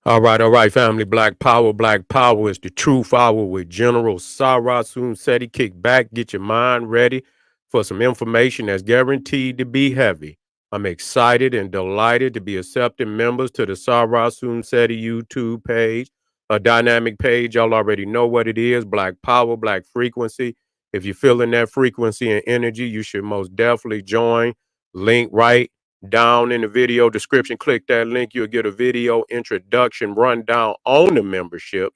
All right, family. Black Power. Black Power is the truth hour with General Sarah Seti. Kick back, get your mind ready for some information that's guaranteed to be heavy. I'm excited and delighted to be accepting members to the Sarah Seti YouTube page, a dynamic page. Y'all already know what it is. Black Power, Black Frequency. If you're feeling that frequency and energy, you should most definitely join. Link right down in the video description. Click that link. You'll get a video introduction rundown on the membership,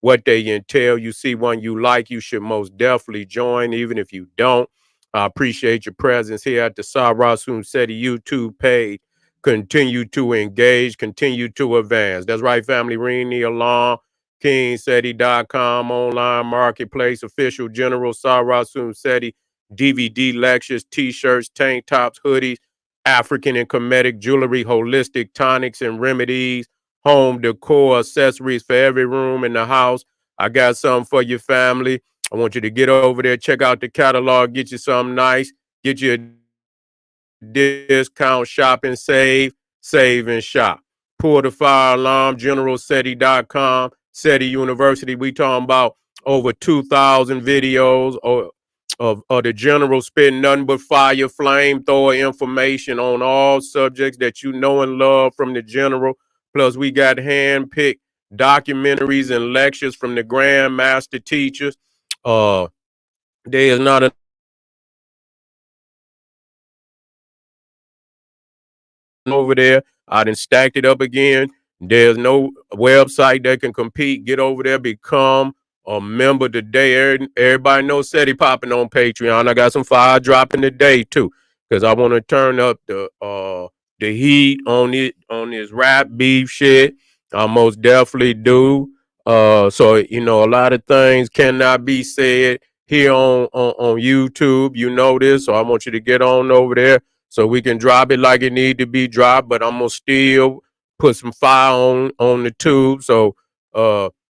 what they entail. You see one you like, you should most definitely join, even if you don't. I appreciate your presence here at the Sarah Seti YouTube page. Continue to engage, continue to advance. That's right, family. Ring the alarm. KingSeti.com, online marketplace, official General Sarah Seti DVD lectures, t-shirts, tank tops, hoodies, African and Kemetic jewelry, holistic tonics and remedies, home decor, accessories for every room in the house. I got something for your family. I want you to get over there, check out the catalog, get you something nice, get you a discount, shop and save and shop. Pull the fire alarm, generalseti.com, SETI University. We talking about over 2,000 videos of the general spitting nothing but fire, flamethrower information on all subjects that you know and love from the general. Plus, we got hand-picked documentaries and lectures from the Grand Master teachers. Uh, there is not over there. I done stacked it up again. There's no website that can compete. Get over there, become a member today. Everybody knows SETI popping on Patreon. I got some fire dropping today too, because I want to turn up the heat on this rap beef shit. I most definitely do. So a lot of things cannot be said here on YouTube. You know this, so I want you to get on over there so we can drop it like it need to be dropped. But I'm gonna still put some fire on the tube. So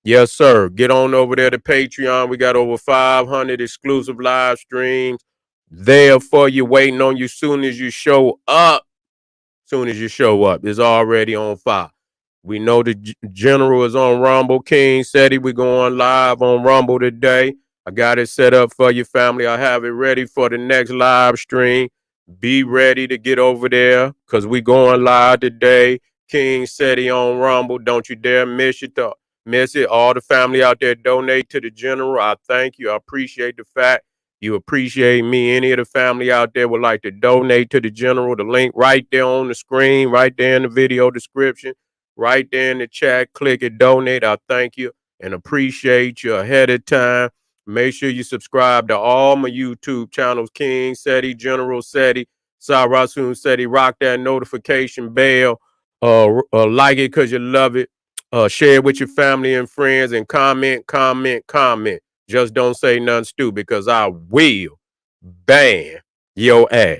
yes, sir. Get on over there to Patreon. We got over 500 exclusive live streams there for you, waiting on you soon as you show up. Soon as you show up, it's already on fire. We know the general is on Rumble. King Seti, we're going live on Rumble today. I got it set up for your family. I have it ready for the next live stream. Be ready to get over there because we going live today. King Seti on Rumble. Don't you dare miss it. All the family out there donate to the general. I thank you. I appreciate the fact you appreciate me. Any of the family out there would like to donate to the general. The link right there on the screen, right there in the video description, right there in the chat. Click it, donate. I thank you and appreciate you ahead of time. Make sure you subscribe to all my YouTube channels, King Seti, General Seti, Sarasun Seti. Rock that notification bell. Like it because you love it. Share it with your family and friends and comment. Just don't say nothing stupid because I will ban your ass.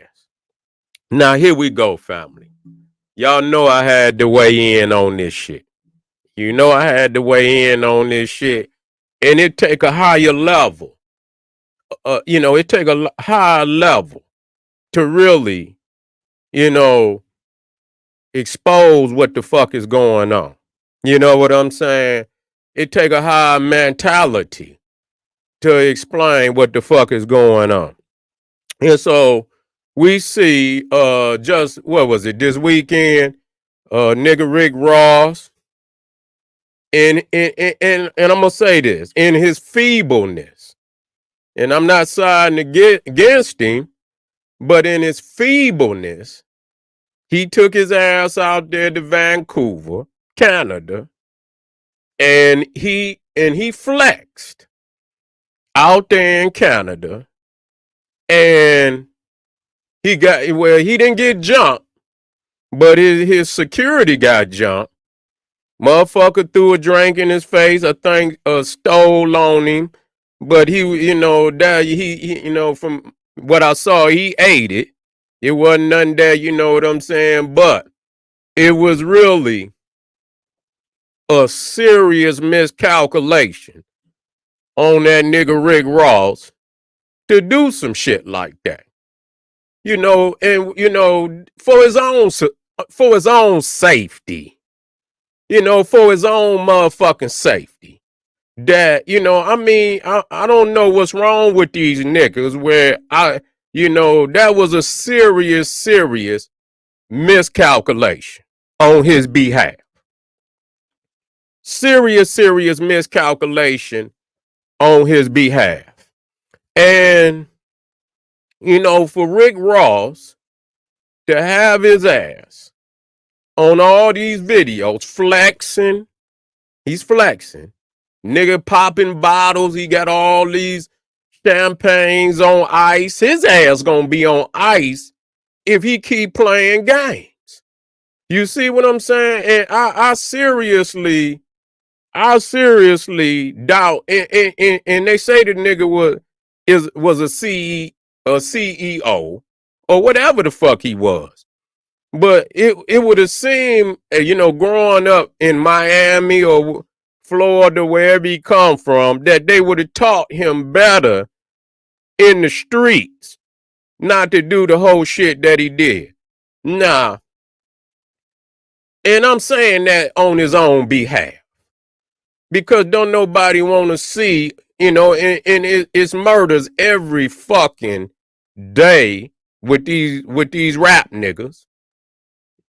Now, here we go, family. Y'all know I had to weigh in on this shit. You know I had to weigh in on this shit. And it take a higher level. It take a higher level to really, you know, expose what the fuck is going on. You know what I'm saying? It take a higher mentality to explain what the fuck is going on. And so we see just what was it this weekend? Nigga Rick Ross and I'm gonna say this in his feebleness, and I'm not siding against him, but in his feebleness, he took his ass out there to Vancouver, Canada, and he flexed out there in Canada, and he didn't get jumped, but his security got jumped. Motherfucker threw a drink in his face. I think stole on him, but from what I saw, he ate it. It wasn't nothing that you know what I'm saying, but it was really a serious miscalculation on that nigga Rick Ross to do some shit like that. And for his own safety. for his own motherfucking safety. That, I don't know what's wrong with these niggas where that was a serious miscalculation on his behalf. Serious miscalculation on his behalf. And, for Rick Ross to have his ass on all these videos flexing, he's flexing. Nigga popping bottles, he got all these champagnes on ice. His ass gonna be on ice if he keep playing games. You see what I'm saying? And I seriously doubt. And they say the nigga was a CEO or whatever the fuck he was. But it would have seemed, growing up in Miami or Florida, wherever he come from, that they would have taught him better in the streets not to do the whole shit that he did. Nah. And I'm saying that on his own behalf. Because don't nobody want to see, and it's murders every fucking day with these rap niggas.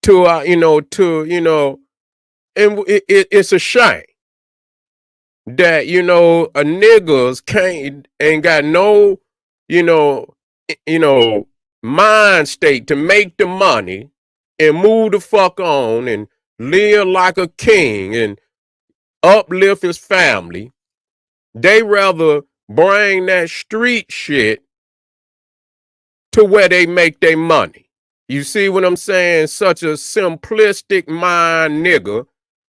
And it's a shame that, a niggas ain't got no, mind state to make the money and move the fuck on and live like a king and uplift his family. They rather bring that street shit to where they make their money. You see what I'm saying? Such a simplistic mind nigga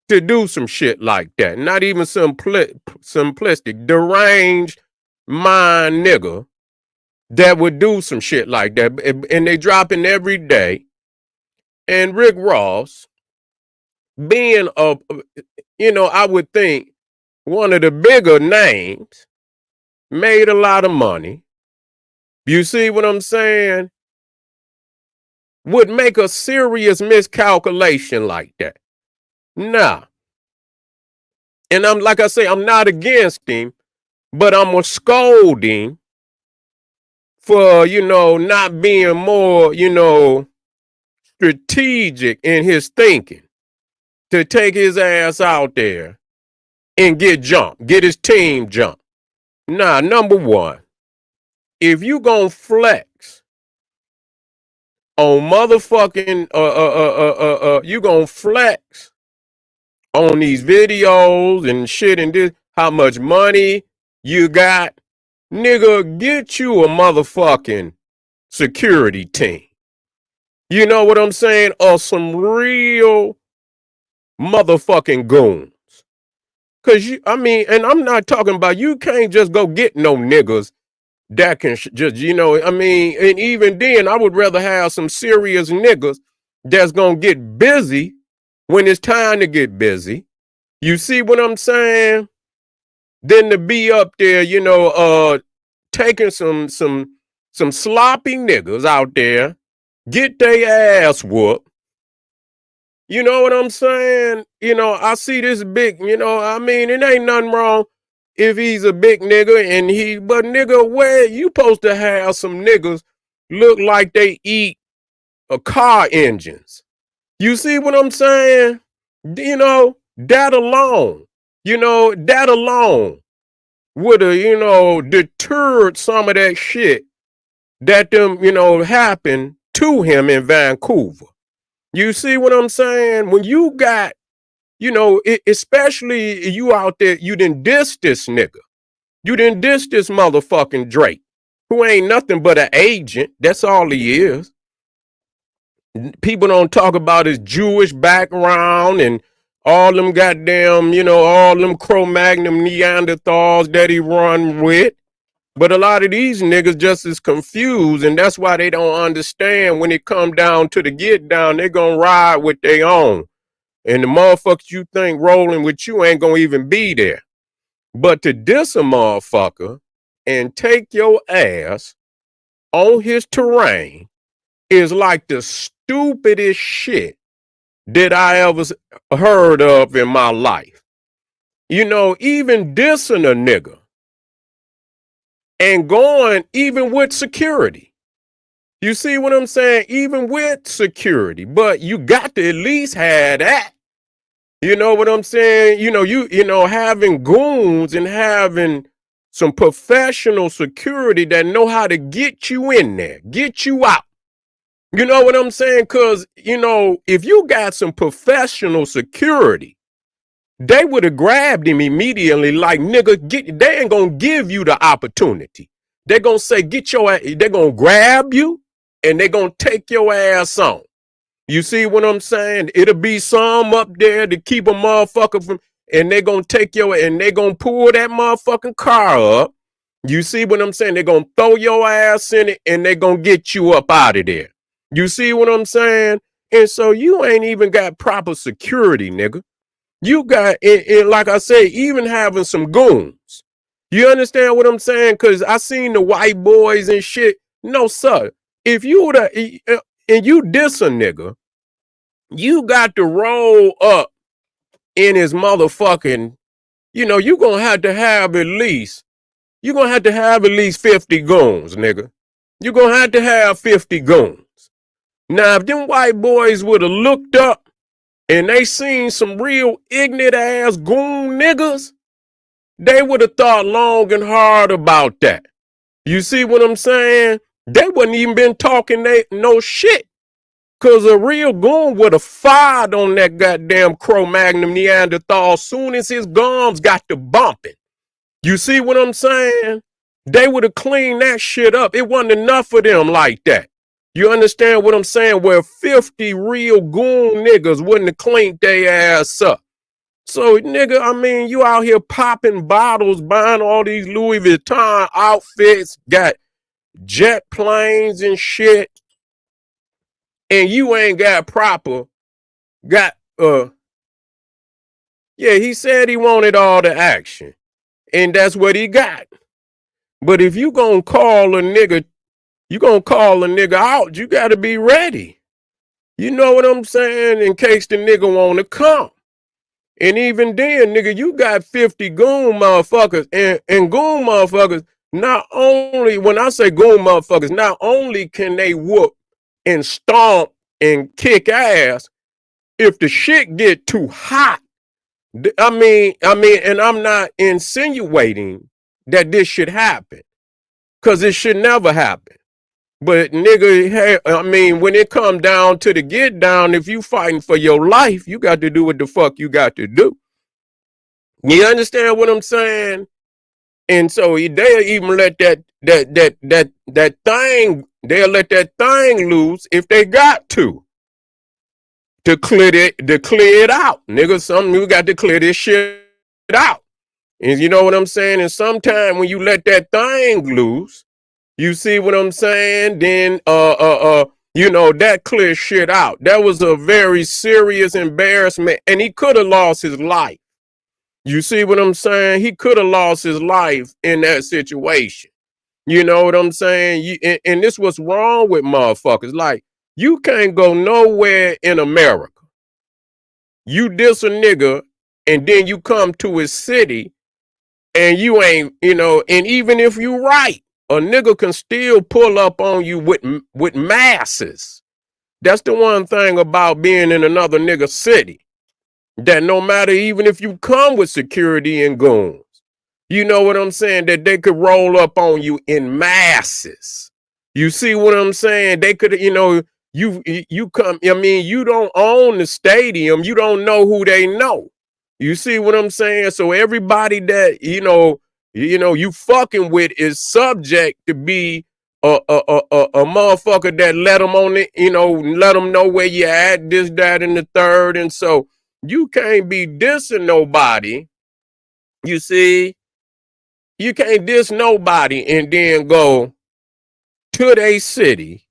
to do some shit like that. Not even simplistic, deranged mind nigga that would do some shit like that. And they dropping every day. And Rick Ross, being I would think one of the bigger names, made a lot of money. You see what I'm saying? Would make a serious miscalculation like that. Nah. And I'm like I say, I'm not against him, but I'm gonna scold him for, not being more, strategic in his thinking to take his ass out there and get his team jumped. Nah, number one, if you gonna flex on motherfucking, you gonna flex on these videos and shit and this, how much money you got, nigga, get you a motherfucking security team. You know what I'm saying? Or some real motherfucking goons. Cause and I'm not talking about, you can't just go get no niggas that can just, and even then I would rather have some serious niggas that's gonna get busy when it's time to get busy. You see what I'm saying? Than to be up there, taking some sloppy niggas out there, get their ass whooped. You know what I'm saying? I see this big, it ain't nothing wrong if he's a big nigga but nigga, where you supposed to have some niggas look like they eat car engines? You see what I'm saying? That alone would have, deterred some of that shit that happened to him in Vancouver. You see what I'm saying? When you got, especially you out there, you done diss this nigga. You done diss this motherfucking Drake, who ain't nothing but an agent. That's all he is. People don't talk about his Jewish background and all them goddamn, all them Cro-Magnon Neanderthals that he run with. But a lot of these niggas just is confused, and that's why they don't understand when it come down to the get down, they gonna ride with their own. And the motherfuckers you think rolling with you ain't gonna even be there. But to diss a motherfucker and take your ass on his terrain is like the stupidest shit did I ever heard of in my life. You know, even dissing a nigga and going even with security. You see what I'm saying? Even with security, but you got to at least have that. You know what I'm saying? You know, having goons and having some professional security that know how to get you in there, get you out. You know what I'm saying? Cause, you know, if you got some professional security, they would have grabbed him immediately like, nigga, they ain't gonna give you the opportunity. They're gonna say, they're gonna grab you and they're gonna take your ass on. You see what I'm saying? It'll be some up there to keep a motherfucker from, and they're gonna and they're gonna pull that motherfucking car up. You see what I'm saying? They're gonna throw your ass in it and they're gonna get you up out of there. You see what I'm saying? And so you ain't even got proper security, nigga. You got, and like I say, even having some goons. You understand what I'm saying? Because I seen the white boys and shit. No, sir. If you would and you diss a nigga, you got to roll up in his motherfucking, you know, you're going to have at least 50 goons, nigga. You're going to have 50 goons. Now, if them white boys would have looked up and they seen some real ignorant ass goon niggas, they would have thought long and hard about that. You see what I'm saying? They wouldn't even been talking no shit. Cause a real goon would have fired on that goddamn Cro-Magnon Neanderthal soon as his gums got to bumping. You see what I'm saying? They would have cleaned that shit up. It wasn't enough for them like that. You understand what I'm saying? Where 50 real goon niggas wouldn't have cleaned their ass up. So, nigga, I mean, you out here popping bottles, buying all these Louis Vuitton outfits, got jet planes and shit, and you ain't got yeah, he said he wanted all the action, and that's what he got. But if you gonna call a nigga, out, you gotta be ready. You know what I'm saying? In case the nigga wanna come. And even then, nigga, you got 50 goon motherfuckers, and goon motherfuckers, not only, when I say goon motherfuckers, not only can they whoop and stomp and kick ass, if the shit get too hot, and I'm not insinuating that this should happen, because it should never happen. But nigga, hey, I mean, when it come down to the get down, if you fighting for your life, you got to do what the fuck you got to do. You understand what I'm saying? And so they'll even let that thing, they'll let that thing loose if they got to clear it out. Nigga, you got to clear this shit out. And you know what I'm saying? And sometimes when you let that thing loose, you see what I'm saying? Then you know, that clears shit out. That was a very serious embarrassment, and he could have lost his life. You see what I'm saying? He could have lost his life in that situation. You know what I'm saying? And this what's wrong with motherfuckers. Like, you can't go nowhere in America. You diss a nigga, and then you come to his city, and you ain't, you know, and even if you right, a nigga can still pull up on you with masses. That's the one thing about being in another nigga city. That no matter, even if you come with security and goons, you know what I'm saying, that they could roll up on you in masses. You see what I'm saying? They could, you know, you come, I mean, you don't own the stadium. You don't know who they know. You see what I'm saying? So everybody that, you fucking with is subject to be a motherfucker that let them on it, let them know where you at, this, that, and the third. And so you can't be dissing nobody. You see, you can't diss nobody and then go to their city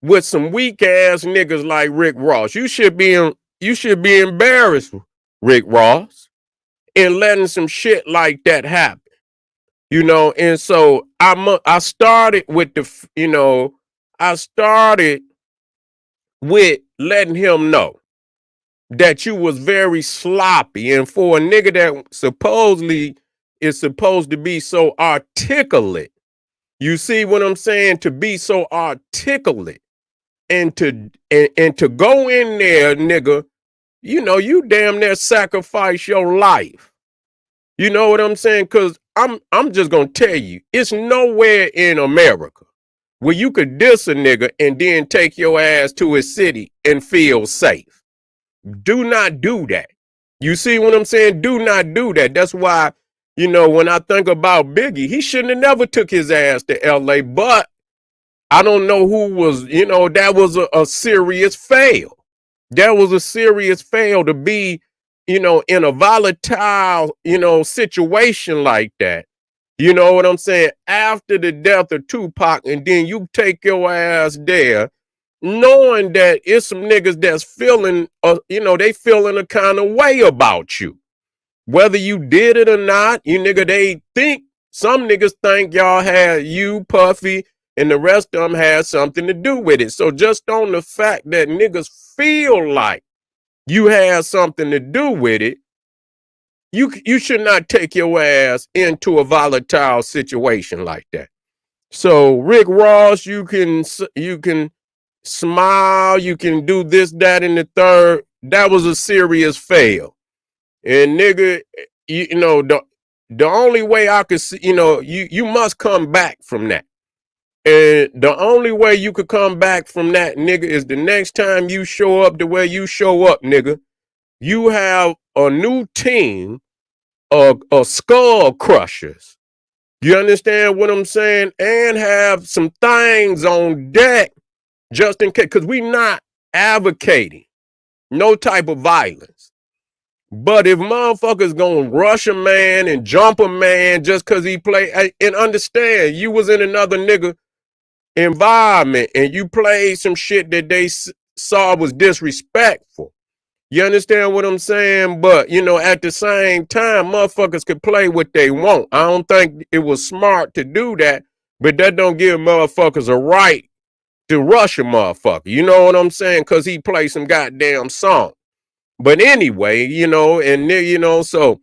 with some weak ass niggas like Rick Ross. You should be embarrassed, Rick Ross, in letting some shit like that happen. And so I started with I started with letting him know that you was very sloppy. And for a nigga that supposedly is supposed to be so articulate, you see what I'm saying? To be so articulate and to go in there, nigga, you know, you damn near sacrifice your life. You know what I'm saying? Cause I'm just gonna tell you, it's nowhere in America where you could diss a nigga and then take your ass to his city and feel safe. Do not do that. You see what I'm saying? Do not do that. That's why, you know, when I think about Biggie, he shouldn't have never took his ass to LA, but I don't know who was, you know, that was a serious fail. That was a serious fail to be, you know, in a volatile, you know, situation like that. You know what I'm saying? After the death of Tupac, and then you take your ass there, knowing that it's some niggas that's feeling, you know, they feeling a kind of way about you. Whether you did it or not, you nigga, they think, some niggas think y'all had you, Puffy, and the rest of them had something to do with it. So just on the fact that niggas feel like you had something to do with it, you should not take your ass into a volatile situation like that. So Rick Ross, you can smile, you can do this, that, and the third. That was a serious fail. And nigga, you know, the only way I could see, you know, you must come back from that. And the only way you could come back from that, nigga, is the next time you show up the way you show up, nigga, you have a new team of skull crushers. You understand what I'm saying? And have some things on deck just in case, because we not advocating no type of violence. But if motherfuckers gonna rush a man and jump a man just because he play, and understand, you was in another nigga environment and you played some shit that they saw was disrespectful. You understand what I'm saying? But, you know, at the same time, motherfuckers could play what they want. I don't think it was smart to do that, but that don't give motherfuckers a right to rush a motherfucker. You know what I'm saying? Because he played some goddamn song. But anyway, you know, and, you know, so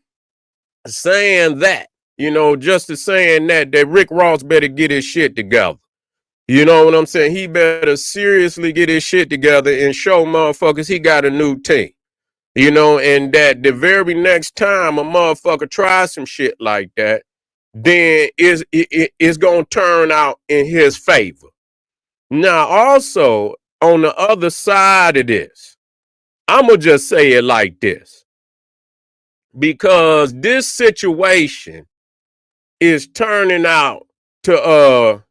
saying that, you know, just to saying that Rick Ross better get his shit together. You know what I'm saying? He better seriously get his shit together and show motherfuckers he got a new team. You know, and that the very next time a motherfucker tries some shit like that, then it's gonna turn out in his favor. Now, also on the other side of this, I'm gonna just say it like this, because this situation is turning out to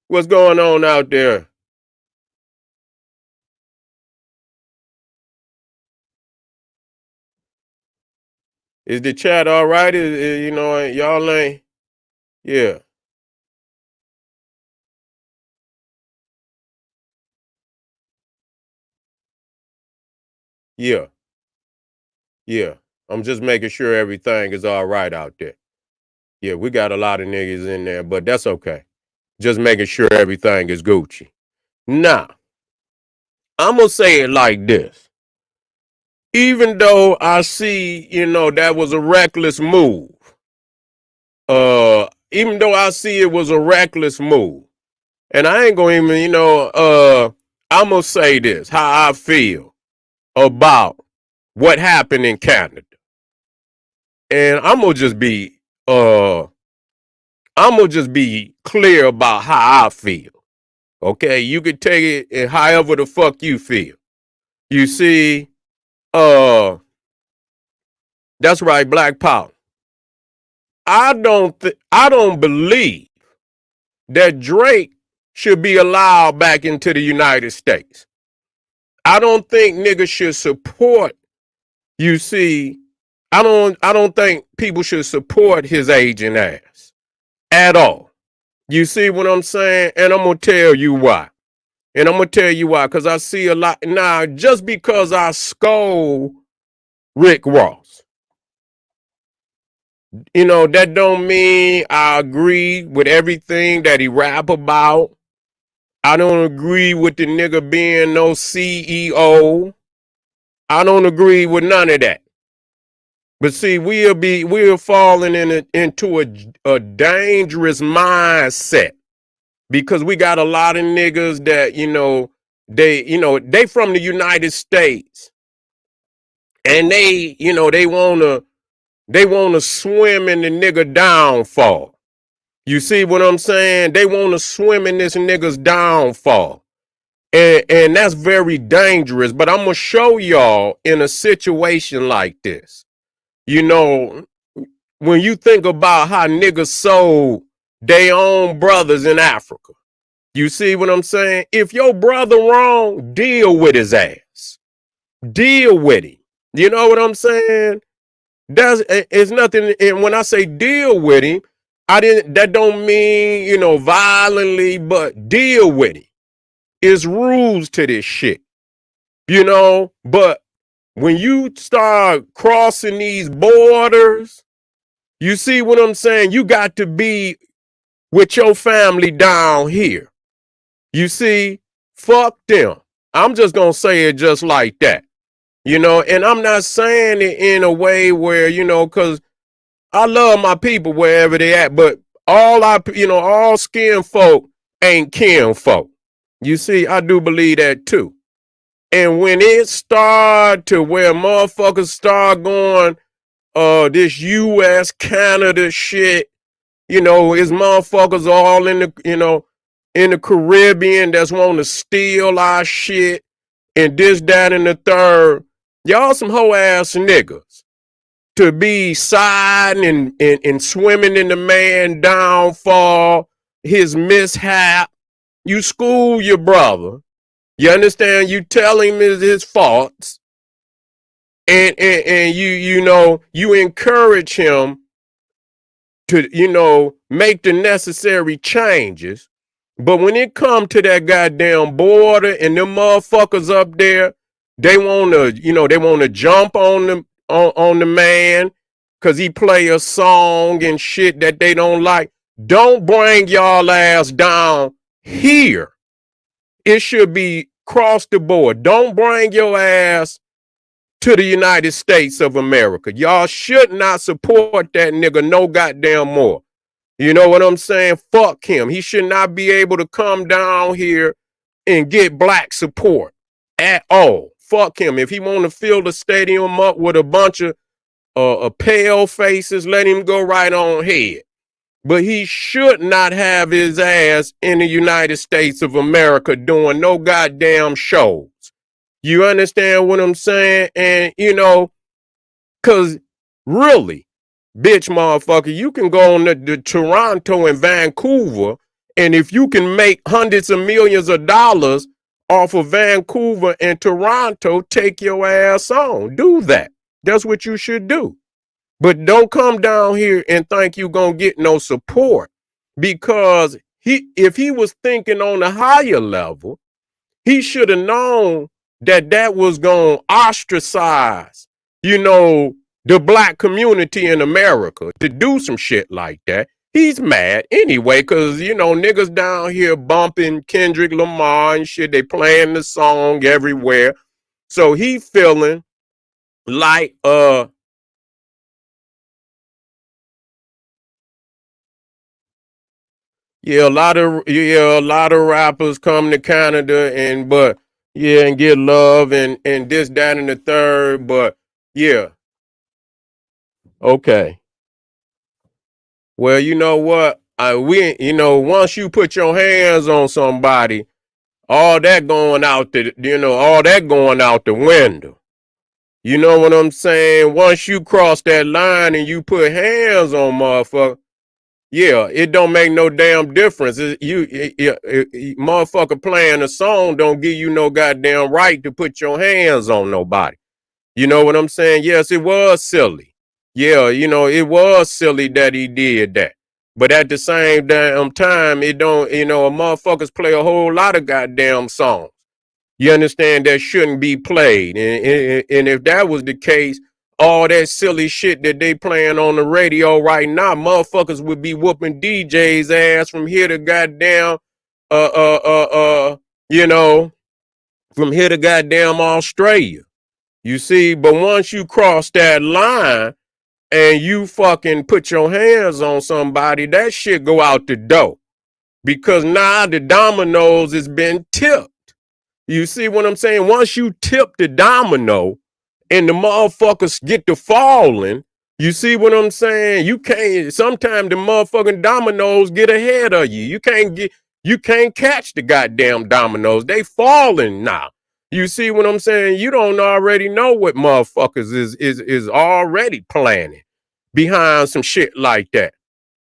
what's going on out there? Is the chat all right? You know, y'all ain't, yeah, yeah, yeah. I'm just making sure everything is all right out there. Yeah, we got a lot of niggas in there, but that's okay. Just making sure everything is Gucci. Now, I'm gonna say it like this. Even though I see, you know, that was a reckless move. Even though I see it was a reckless move. And I ain't gonna even, you know, I'm gonna say this, how I feel about what happened in Canada. And I'm gonna just be clear about how I feel. Okay, you could take it however the fuck you feel. You see, uh, that's right, Black Power. I don't believe that Drake should be allowed back into the United States. I don't think niggas should support. You see, I don't think people should support his agent ass at all. You see what I'm saying? And I'm gonna tell you why. And I'm gonna tell you why, because I see a lot now. Just because I scold Rick Ross, you know, that don't mean I agree with everything that he rap about. I don't agree with the nigga being no CEO. I don't agree with none of that. But see, we're falling into a dangerous mindset because we got a lot of niggas that, they from the United States and they wanna swim in the nigga downfall. You see what I'm saying? They wanna swim in this nigga's downfall. And that's very dangerous. But I'm gonna show y'all in a situation like this. You know, when you think about how niggas sold their own brothers in Africa, you see what I'm saying? If your brother wrong, deal with his ass. Deal with him. You know what I'm saying? It's nothing. And when I say deal with him, that don't mean, violently, but deal with him. It's rules to this shit. But when you start crossing these borders, you see what I'm saying? You got to be with your family down here. You see, fuck them. I'm just going to say it just like that. And I'm not saying it in a way where, because I love my people wherever they at, but all skin folk ain't kin folk. You see, I do believe that too. And when it start to where motherfuckers start going, this US, Canada shit, is motherfuckers all in the Caribbean that's want to steal our shit and this, that, and the third. Y'all some hoe ass niggas to be siding and swimming in the man downfall, his mishap. You school your brother. You understand? You tell him his faults. And you encourage him to, make the necessary changes. But when it come to that goddamn border and them motherfuckers up there, they wanna jump on the man because he play a song and shit that they don't like. Don't bring y'all ass down here. It should be across the board. Don't bring your ass to the United States of America. Y'all should not support that nigga no goddamn more. You know what I'm saying? Fuck him. He should not be able to come down here and get black support at all. Fuck him. If he want to fill the stadium up with a bunch of pale faces, let him go right on ahead. But he should not have his ass in the United States of America doing no goddamn shows. You understand what I'm saying? And, because really, bitch motherfucker, you can go on to Toronto and Vancouver, and if you can make hundreds of millions of dollars off of Vancouver and Toronto, take your ass on. Do that. That's what you should do. But don't come down here and think you gonna get no support, because if he was thinking on a higher level, he should have known that was gonna ostracize, the black community in America to do some shit like that. He's mad anyway, because, niggas down here bumping Kendrick Lamar and shit. They playing the song everywhere. So he feeling like, a lot of rappers come to Canada and get love and this, that, and the third. But yeah, okay. Well, you know what? Once you put your hands on somebody, all that going out the window. You know what I'm saying? Once you cross that line and you put hands on motherfucker, yeah, it don't make no damn difference. Motherfucker playing a song don't give you no goddamn right to put your hands on nobody. You know what I'm saying? Yes, it was silly. Yeah, it was silly that he did that. But at the same damn time, it don't, motherfuckers play a whole lot of goddamn songs. You understand, that shouldn't be played. And if that was the case, all that silly shit that they playing on the radio right now, motherfuckers would be whooping DJ's ass from here to goddamn uh, uh, uh, uh, you know, from here to goddamn Australia. You see, but once you cross that line and you fucking put your hands on somebody, that shit go out the door. Because now the dominoes has been tipped. You see what I'm saying? Once you tip the domino and the motherfuckers get to falling, you see what I'm saying? You can't, sometimes the motherfucking dominoes get ahead of you. You can't catch the goddamn dominoes. They falling now. You see what I'm saying? You don't already know what motherfuckers is already planning behind some shit like that.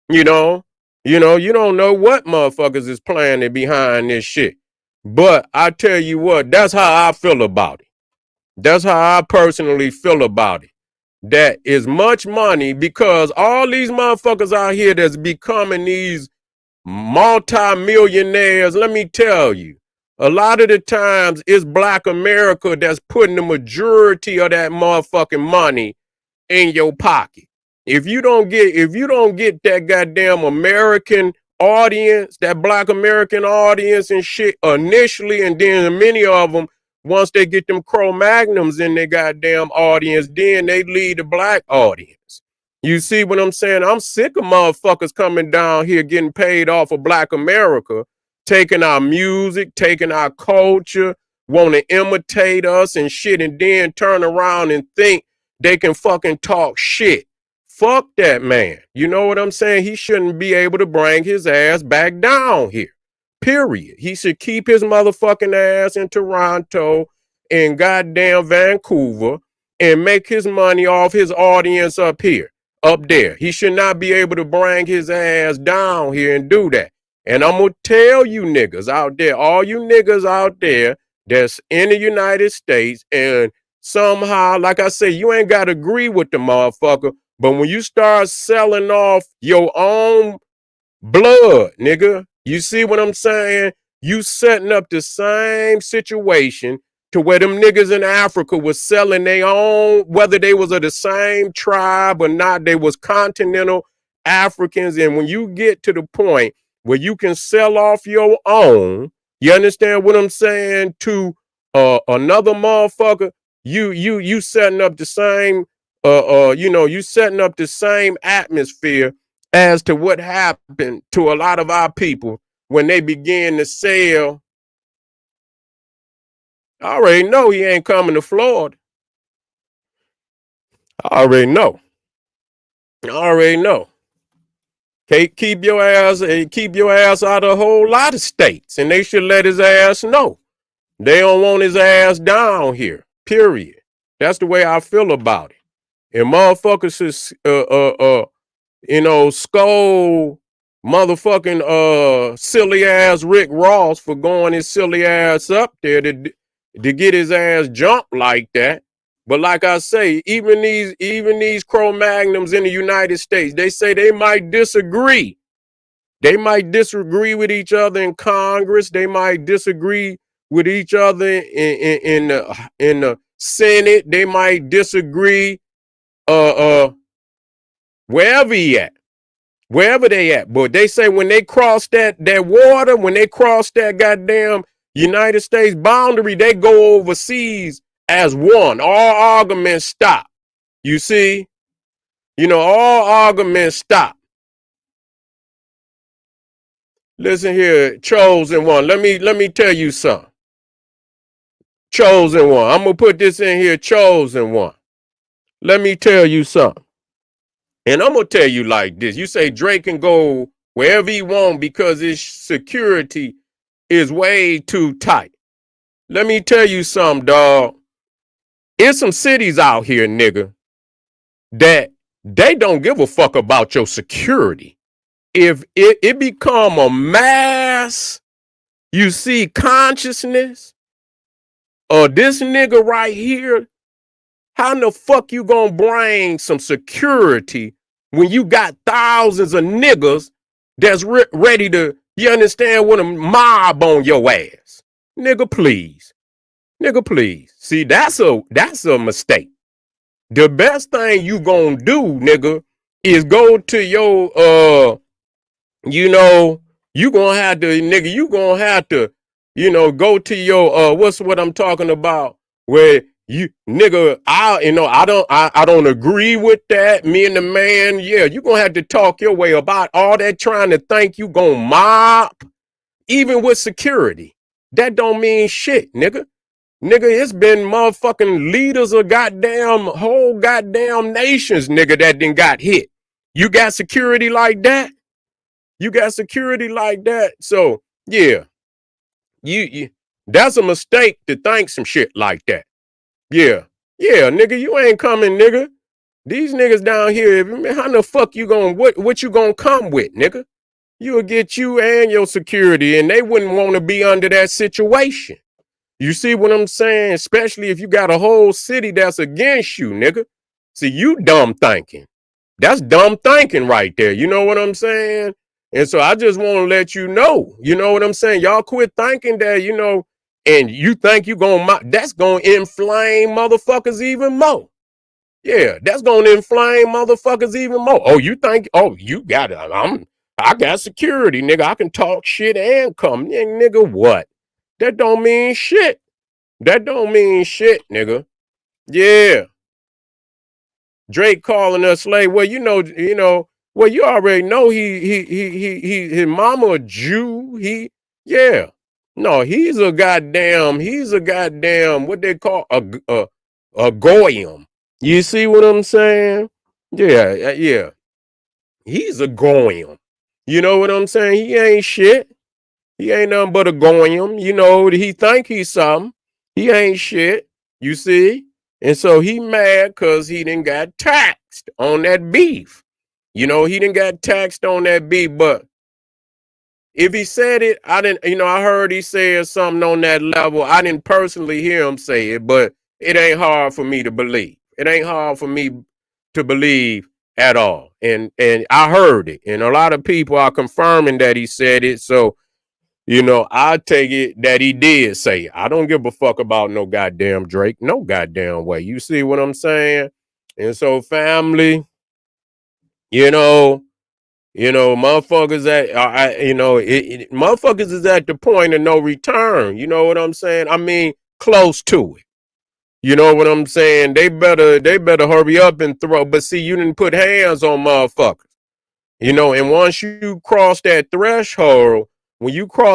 You know, you don't know what motherfuckers is planning behind this shit. But I tell you what, that's how I feel about it. That's how I personally feel about it. That is much money because all these motherfuckers out here that's becoming these multi-millionaires, let me tell you, a lot of the times it's Black America that's putting the majority of that motherfucking money in your pocket. If you don't get that goddamn American audience, that Black American audience and shit initially, and then many of them, once they get them Cro-Magnums in their goddamn audience, then they lead the Black audience. You see what I'm saying? I'm sick of motherfuckers coming down here getting paid off of Black America, taking our music, taking our culture, want to imitate us and shit, and then turn around and think they can fucking talk shit. Fuck that man. You know what I'm saying? He shouldn't be able to bring his ass back down here. Period. He should keep his motherfucking ass in Toronto and goddamn Vancouver and make his money off his audience up here, up there. He should not be able to bring his ass down here and do that. And I'm going to tell you niggas out there, all you niggas out there that's in the United States, and somehow, like I say, you ain't got to agree with the motherfucker, but when you start selling off your own blood, nigga, you see what I'm saying? You setting up the same situation to where them niggas in Africa was selling their own, whether they was of the same tribe or not, they was continental Africans. And when you get to the point where you can sell off your own, you understand what I'm saying, to another motherfucker, you setting up the same you setting up the same atmosphere as to what happened to a lot of our people when they began to sell. I already know he ain't coming to Florida. I already know. I already know. Keep your ass out of a whole lot of states, and they should let his ass know. They don't want his ass down here. Period. That's the way I feel about it. And motherfuckers scold motherfucking silly ass Rick Ross for going his silly ass up there to get his ass jumped like that. But like I say, even these Cro-Magnums in the United States, they say they might disagree. They might disagree with each other in Congress. They might disagree with each other in the Senate. They might disagree wherever he at. Wherever they at. But they say when they cross that water, when they cross that goddamn United States boundary, they go overseas as one. All arguments stop. You see? All arguments stop. Listen here, chosen one. Let me tell you something. Chosen one. I'm gonna put this in here, chosen one. Let me tell you something. And I'm gonna tell you like this. You say Drake can go wherever he want because his security is way too tight. Let me tell you something, dog. There's some cities out here, nigga, that they don't give a fuck about your security. If it become a mass, you see, consciousness, or this nigga right here, how in the fuck you gonna bring some security when you got thousands of niggas that's ready to, you understand, what, a mob on your ass? Nigga, please. Nigga, please. See, that's a mistake. The best thing you gonna do, nigga, is go to your You gonna have to, nigga, you gonna have to, go to your what's what I'm talking about, where you nigga, I don't agree with that. Me and the man, yeah, you gonna have to talk your way about all that trying to think you gonna mob, even with security. That don't mean shit, nigga. Nigga, it's been motherfucking leaders of goddamn whole goddamn nations, nigga, that done got hit. You got security like that? You got security like that? So yeah, you that's a mistake to think some shit like that. Yeah. Yeah, nigga, you ain't coming, nigga. These niggas down here, how the fuck you gonna what you gonna come with, nigga? You'll get you and your security, and they wouldn't want to be under that situation. You see what I'm saying? Especially if you got a whole city that's against you, nigga. See, you dumb thinking. That's dumb thinking right there. You know what I'm saying? And so I just want to let you know, you know what I'm saying? Y'all quit thinking that, and you think you that's going to inflame motherfuckers even more. Yeah, that's going to inflame motherfuckers even more. Oh, you think, oh, you got it. I got security, nigga. I can talk shit and come. Yeah, nigga, what? That don't mean shit. That don't mean shit, nigga. Yeah. Drake calling us slave. Well, well, you already know his mama a Jew. Yeah. No, he's a goddamn, what they call a goyim. You see what I'm saying? Yeah, yeah. He's a goyim. You know what I'm saying? He ain't shit. He ain't nothing but a goyim. He think he's something. He ain't shit. You see? And so he mad because he done got taxed on that beef. He done got taxed on that beef. But if he said it, I didn't, I heard he said something on that level. I didn't personally hear him say it, but it ain't hard for me to believe. It ain't hard for me to believe at all. And I heard it. And a lot of people are confirming that he said it. So I take it that he did say it. I don't give a fuck about no goddamn Drake. No goddamn way. You see what I'm saying? And so family, motherfuckers motherfuckers is at the point of no return. You know what I'm saying? I mean, close to it. You know what I'm saying? They better hurry up and throw. But see, you didn't put hands on motherfuckers. And once you cross that threshold, when you put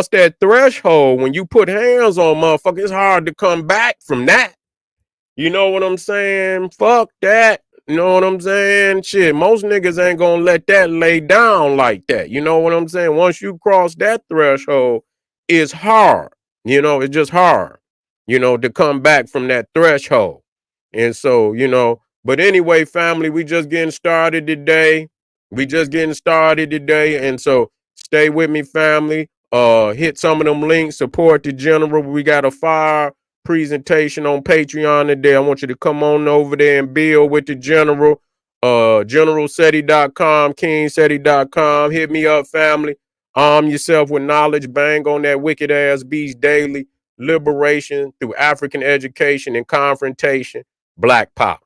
hands on motherfuckers, it's hard to come back from that. You know what I'm saying? Fuck that. You know what I'm saying? Shit, most niggas ain't gonna let that lay down like that. You know what I'm saying? Once you cross that threshold, it's hard. It's just hard, to come back from that threshold. And so, but anyway, family, we just getting started today. And so stay with me, family. Hit some of them links, support the general. We got a fire presentation on Patreon today. I want you to come on over there and build with the general. GeneralSeti.com, KingSeti.com. Hit me up, family. Arm yourself with knowledge. Bang on that wicked ass beast daily. Liberation through African education and confrontation. Black Power.